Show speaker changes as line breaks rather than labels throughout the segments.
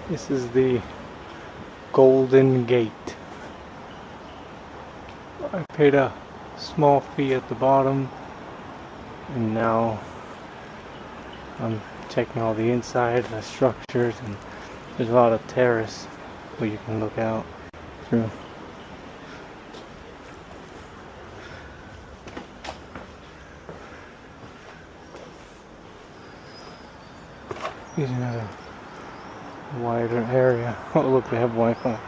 This is the Golden Gate. I paid a small fee at the bottom, and now I'm checking all the inside, the structures, and there's a lot of terrace where you can look out through. Using another wider area. Oh look, they have Wi-Fi.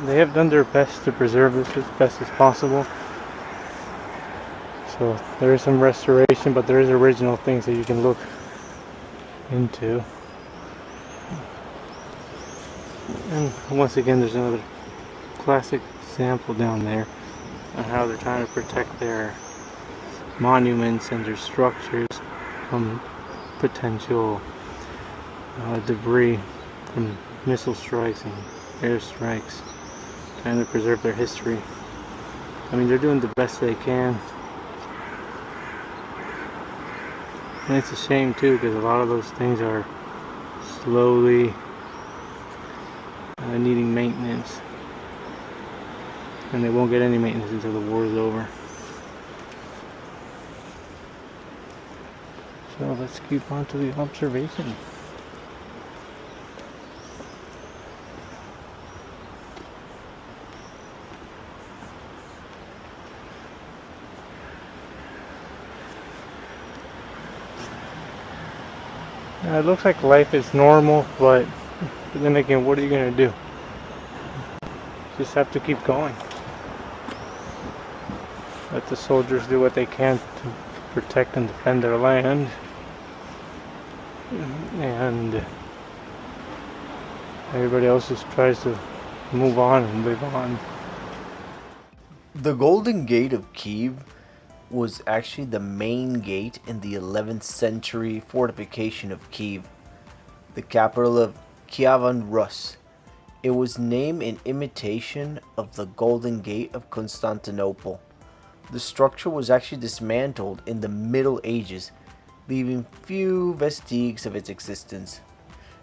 They have done their best to preserve this as best as possible. So there is some restoration, but there is original things that you can look into. And once again, there's another classic example down there on how they're trying to protect their monuments and their structures from potential debris from missile strikes and air strikes, trying to preserve their history. I mean, they're doing the best they can. And it's a shame too, because a lot of those things are slowly needing maintenance, and they won't get any maintenance until the war is over. So let's keep on to the observation. It looks like life is normal, but then again, what are you going to do? Just have to keep going. Let the soldiers do what they can to protect and defend their land, and everybody else just tries to move on and live on.
The Golden Gate of Kyiv was actually the main gate in the 11th century fortification of Kyiv, the capital of Kievan Rus. It was named in imitation of the Golden Gate of Constantinople. The structure was actually dismantled in the Middle Ages, leaving few vestiges of its existence.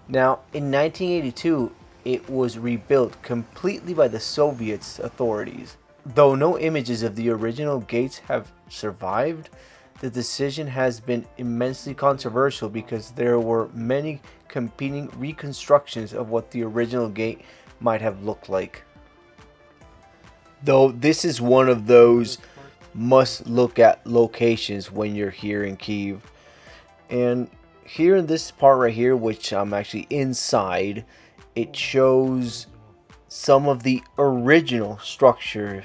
Now, in 1982, it was rebuilt completely by the Soviet authorities. Though no images of the original gates have survived, the decision has been immensely controversial because there were many competing reconstructions of what the original gate might have looked like. Though this is one of those must look at locations when you're here in Kyiv. And here in this part right here, which I'm actually inside, it shows some of the original structure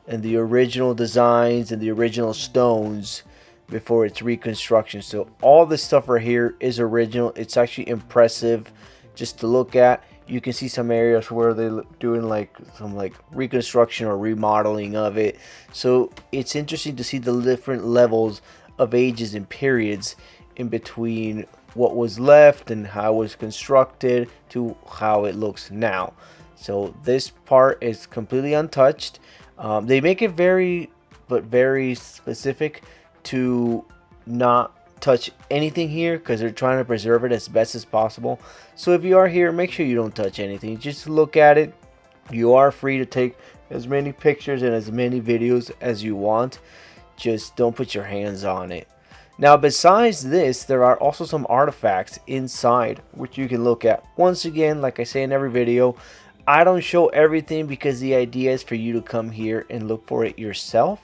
and the original designs and the original stones before its reconstruction. So all this stuff right here is original. It's actually impressive just to look at. You can see some areas where they're doing like some reconstruction or remodeling of it. So it's interesting to see the different levels of ages and periods in between what was left and how it was constructed to how it looks now. So this part is completely untouched. They make it very specific to not touch anything here because they're trying to preserve it as best as possible. So if you are here, make sure you don't touch anything. Just look at it. You are free to take as many pictures and as many videos as you want. Just don't put your hands on it. Now, besides this, there are also some artifacts inside which you can look at. Once again, like I say in every video, I don't show everything because the idea is for you to come here and look for it yourself.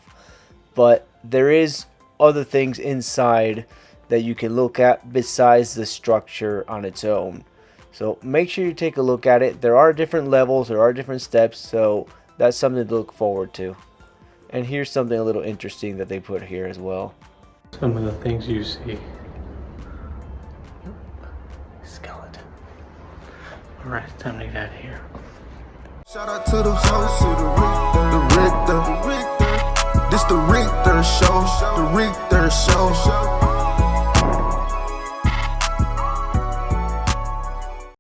But there is other things inside that you can look at besides the structure on its own. So make sure you take a look at it. There are different levels, there are different steps, so that's something to look forward to. And here's something a little interesting that they put here as well.
Some of the things you see. Skeleton. Alright, it's time to get out of here.
Shout out to the host, the Richter. This the Richter show, the Richter show.